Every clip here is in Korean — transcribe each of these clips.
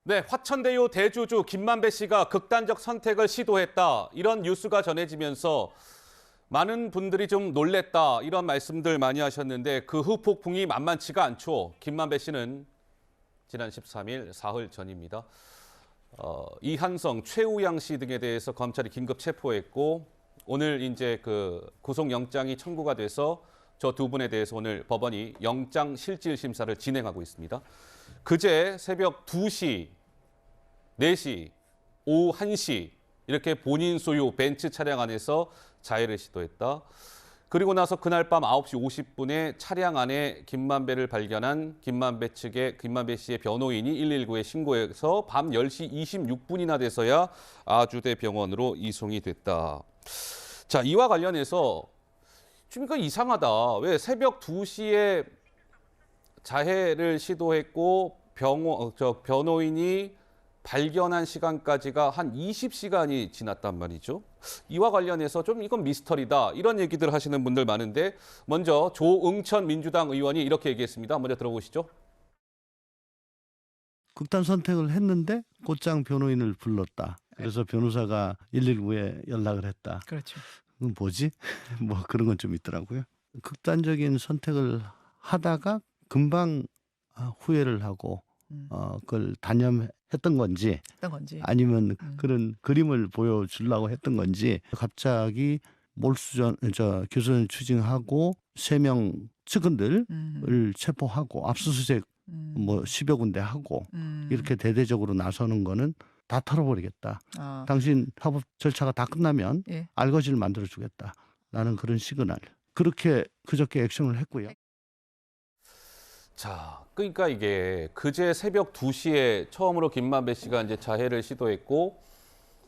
네, 화천대유 대주주 김만배 씨가 극단적 선택을 시도했다. 이런 뉴스가 전해지면서 많은 분들이 좀 놀랬다. 이런 말씀들 많이 하셨는데 그 후폭풍이 만만치가 않죠. 김만배 씨는 지난 13일 사흘 전입니다. 이한성, 최우양 씨 등에 대해서 검찰이 긴급 체포했고 오늘 이제 그 구속영장이 청구가 돼서 저 두 분에 대해서 오늘 법원이 영장 실질 심사를 진행하고 있습니다. 그제 새벽 2시, 4시, 오후 1시 이렇게 본인 소유 벤츠 차량 안에서 자해를 시도했다. 그리고 나서 그날 밤 9시 50분에 차량 안에 김만배를 발견한 김만배 씨의 변호인이 119에 신고해서 밤 10시 26분이나 돼서야 아주대 병원으로 이송이 됐다. 자, 이와 관련해서 좀 이거 이상하다. 왜 새벽 2시에 자해를 시도했고 변호인이 발견한 시간까지가 한 20시간이 지났단 말이죠. 이와 관련해서 좀 이건 미스터리다. 이런 얘기들 하시는 분들 많은데 먼저 조응천 민주당 의원이 이렇게 얘기했습니다. 먼저 들어보시죠. 극단 선택을 했는데 곧장 변호인을 불렀다. 그래서 변호사가 119에 연락을 했다. 그렇죠. 그건 뭐지? 뭐 그런 건 좀 있더라고요. 극단적인 선택을 하다가 금방 후회를 하고 그걸 단념했던 건지 어떤 건지. 아니면 그런 그림을 보여주려고 했던 건지 갑자기 교수전 추징하고 3명 측근들을 체포하고 압수수색 뭐 10여 군데 하고 이렇게 대대적으로 나서는 거는 다 털어버리겠다. 당신 합법 절차가 다 끝나면 예. 알거지를 만들어주겠다. 라는 그런 시그널. 그렇게 그저께 액션을 했고요. 자, 그러니까 이게 그제 새벽 2시에 처음으로 김만배 씨가 이제 자해를 시도했고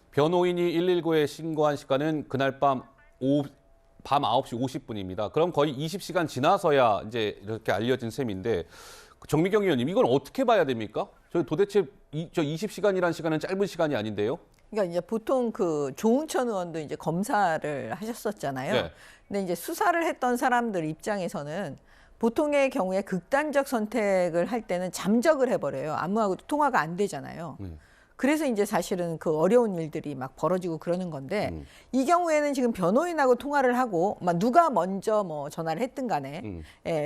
변호인이 119에 신고한 시간은 그날 밤 9시 50분입니다. 그럼 거의 20시간 지나서야 이제 이렇게 알려진 셈인데 정미경 의원님 이건 어떻게 봐야 됩니까? 저 도대체 저 20시간이라는 시간은 짧은 시간이 아닌데요. 그러니까 이제 보통 그 조응천 의원도 이제 검사를 하셨었잖아요. 네. 근데 이제 수사를 했던 사람들 입장에서는 보통의 경우에 극단적 선택을 할 때는 잠적을 해버려요. 아무하고도 통화가 안 되잖아요. 그래서 이제 사실은 그 어려운 일들이 막 벌어지고 그러는 건데 이 경우에는 지금 변호인하고 통화를 하고 막 누가 먼저 뭐 전화를 했든 간에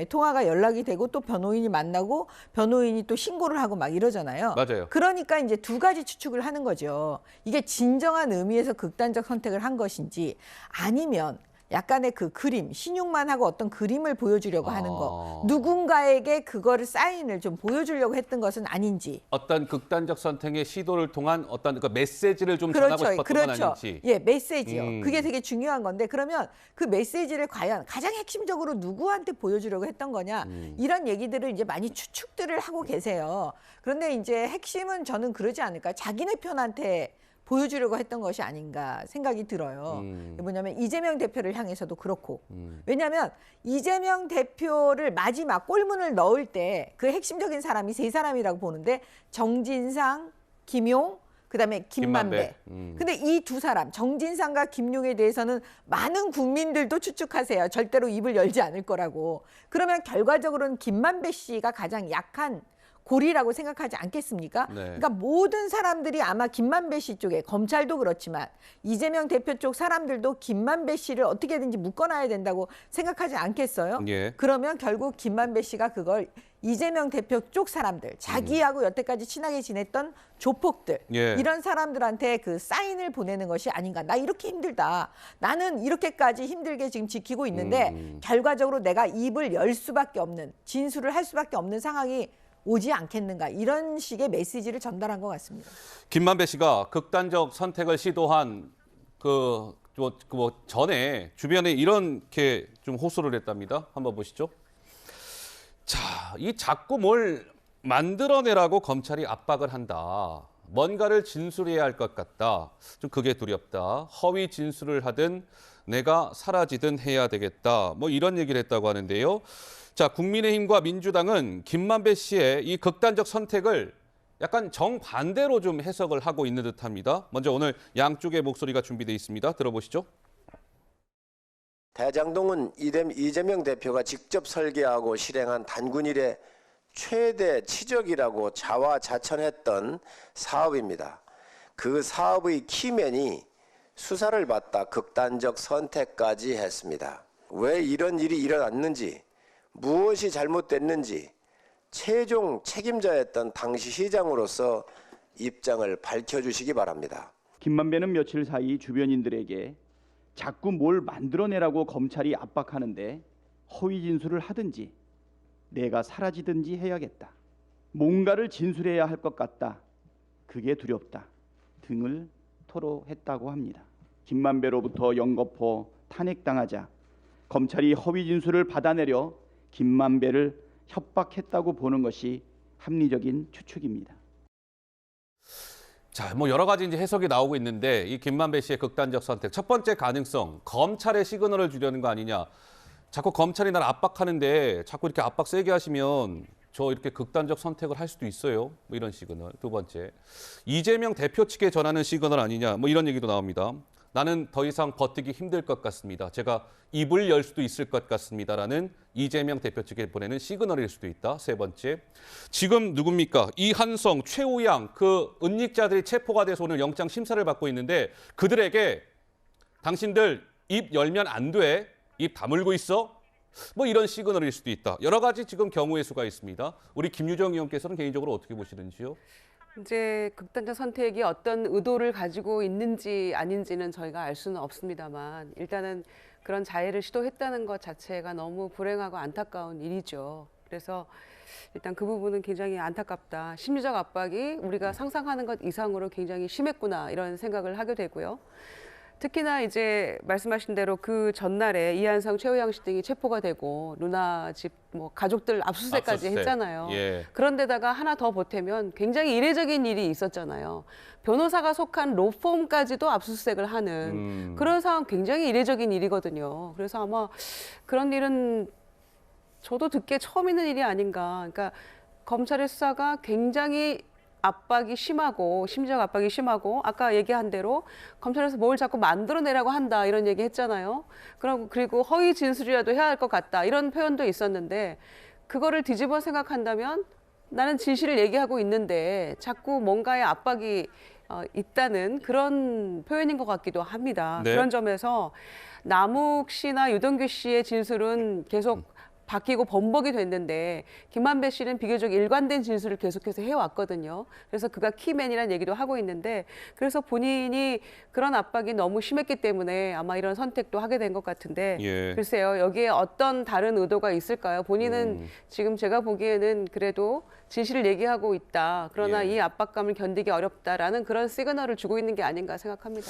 통화가 연락이 되고 또 변호인이 만나고 변호인이 또 신고를 하고 막 이러잖아요. 맞아요. 그러니까 이제 두 가지 추측을 하는 거죠. 이게 진정한 의미에서 극단적 선택을 한 것인지 아니면 약간의 그 그림, 신용만 하고 어떤 그림을 보여주려고 하는 거. 누군가에게 그거를 사인을 좀 보여주려고 했던 것은 아닌지. 어떤 극단적 선택의 시도를 통한 어떤 그 메시지를 좀 전하고 싶었던 건 아닌지. 예, 메시지요. 그게 되게 중요한 건데 그러면 그 메시지를 과연 가장 핵심적으로 누구한테 보여주려고 했던 거냐. 이런 얘기들을 이제 많이 추측들을 하고 계세요. 그런데 이제 핵심은 저는 그러지 않을까. 자기네 편한테 보여주려고 했던 것이 아닌가 생각이 들어요. 뭐냐면 이재명 대표를 향해서도 그렇고. 왜냐하면 이재명 대표를 마지막 골문을 넣을 때 그 핵심적인 사람이 3사람이라고 보는데 정진상, 김용, 그다음에 김만배. 근데 이 두 사람, 정진상과 김용에 대해서는 많은 국민들도 추측하세요. 절대로 입을 열지 않을 거라고. 그러면 결과적으로는 김만배 씨가 가장 약한 고리라고 생각하지 않겠습니까? 네. 그러니까 모든 사람들이 아마 김만배 씨 쪽에 검찰도 그렇지만 이재명 대표 쪽 사람들도 김만배 씨를 어떻게든지 묶어놔야 된다고 생각하지 않겠어요? 예. 그러면 결국 김만배 씨가 그걸 이재명 대표 쪽 사람들, 자기하고 여태까지 친하게 지냈던 조폭들 예. 이런 사람들한테 그 사인을 보내는 것이 아닌가. 나 이렇게 힘들다. 나는 이렇게까지 힘들게 지금 지키고 있는데 결과적으로 내가 입을 열 수밖에 없는, 진술을 할 수밖에 없는 상황이 오지 않겠는가 이런 식의 메시지를 전달한 것 같습니다. 김만배 씨가 극단적 선택을 시도한 전에 주변에 이렇게 좀 호소를 했답니다. 한번 보시죠. 자, 이 자꾸 뭘 만들어내라고 검찰이 압박을 한다. 뭔가를 진술해야 할 것 같다. 좀 그게 두렵다. 허위 진술을 하든 내가 사라지든 해야 되겠다. 뭐 이런 얘기를 했다고 하는데요. 자, 국민의힘과 민주당은 김만배 씨의 이 극단적 선택을 약간 정반대로 좀 해석을 하고 있는 듯합니다. 먼저 오늘 양쪽의 목소리가 준비되어 있습니다. 들어보시죠. 대장동은 이재명 대표가 직접 설계하고 실행한 단군 일에 최대 치적이라고 자화자찬했던 사업입니다. 그 사업의 키맨이 수사를 받다 극단적 선택까지 했습니다. 왜 이런 일이 일어났는지, 무엇이 잘못됐는지 최종 책임자였던 당시 시장으로서 입장을 밝혀주시기 바랍니다. 김만배는 며칠 사이 주변인들에게 자꾸 뭘 만들어내라고 검찰이 압박하는데 허위 진술을 하든지 내가 사라지든지 해야겠다. 뭔가를 진술해야 할 것 같다. 그게 두렵다. 등을 토로했다고 합니다. 김만배로부터 영거포 탄핵당하자 검찰이 허위 진술을 받아내려 김만배를 협박했다고 보는 것이 합리적인 추측입니다. 자, 뭐 여러 가지 이제 해석이 나오고 있는데 이 김만배 씨의 극단적 선택. 첫 번째 가능성, 검찰의 시그널을 주려는 거 아니냐. 자꾸 검찰이 나를 압박하는데 자꾸 이렇게 압박 세게 하시면 저 이렇게 극단적 선택을 할 수도 있어요. 뭐 이런 시그널. 두 번째, 이재명 대표 측에 전하는 시그널 아니냐. 뭐 이런 얘기도 나옵니다. 나는 더 이상 버티기 힘들 것 같습니다. 제가 입을 열 수도 있을 것 같습니다라는 이재명 대표 측에 보내는 시그널일 수도 있다. 세 번째, 지금 누굽니까? 이한성, 최우양 그 은닉자들이 체포가 돼서 오늘 영장 심사를 받고 있는데 그들에게 당신들 입 열면 안 돼. 입 다물고 있어. 뭐 이런 시그널일 수도 있다. 여러 가지 지금 경우의 수가 있습니다. 우리 김유정 의원께서는 개인적으로 어떻게 보시는지요? 이제 극단적 선택이 어떤 의도를 가지고 있는지 아닌지는 저희가 알 수는 없습니다만 일단은 그런 자해를 시도했다는 것 자체가 너무 불행하고 안타까운 일이죠. 그래서 일단 그 부분은 굉장히 안타깝다. 심리적 압박이 우리가 상상하는 것 이상으로 굉장히 심했구나 이런 생각을 하게 되고요. 특히나 이제 말씀하신 대로 그 전날에 이한성, 최우양 씨 등이 체포가 되고 누나 집 뭐 가족들 압수수색까지 압수수색. 했잖아요. 예. 그런데다가 하나 더 보태면 굉장히 이례적인 일이 있었잖아요. 변호사가 속한 로펌까지도 압수수색을 하는 그런 상황 굉장히 이례적인 일이거든요. 그래서 아마 그런 일은 저도 듣기에 처음 있는 일이 아닌가. 그러니까 검찰의 수사가 굉장히 압박이 심하고 심리적 압박이 심하고 아까 얘기한 대로 검찰에서 뭘 자꾸 만들어내라고 한다 이런 얘기 했잖아요. 그리고 허위 진술이라도 해야 할 것 같다 이런 표현도 있었는데 그거를 뒤집어 생각한다면 나는 진실을 얘기하고 있는데 자꾸 뭔가의 압박이 있다는 그런 표현인 것 같기도 합니다. 네. 그런 점에서 남욱 씨나 유동규 씨의 진술은 계속 바뀌고 번복이 됐는데 김만배 씨는 비교적 일관된 진술을 계속해서 해왔거든요. 그래서 그가 키맨이라는 얘기도 하고 있는데 그래서 본인이 그런 압박이 너무 심했기 때문에 아마 이런 선택도 하게 된 것 같은데 예. 글쎄요. 여기에 어떤 다른 의도가 있을까요? 본인은 지금 제가 보기에는 그래도 진실을 얘기하고 있다. 그러나 예. 이 압박감을 견디기 어렵다라는 그런 시그널을 주고 있는 게 아닌가 생각합니다.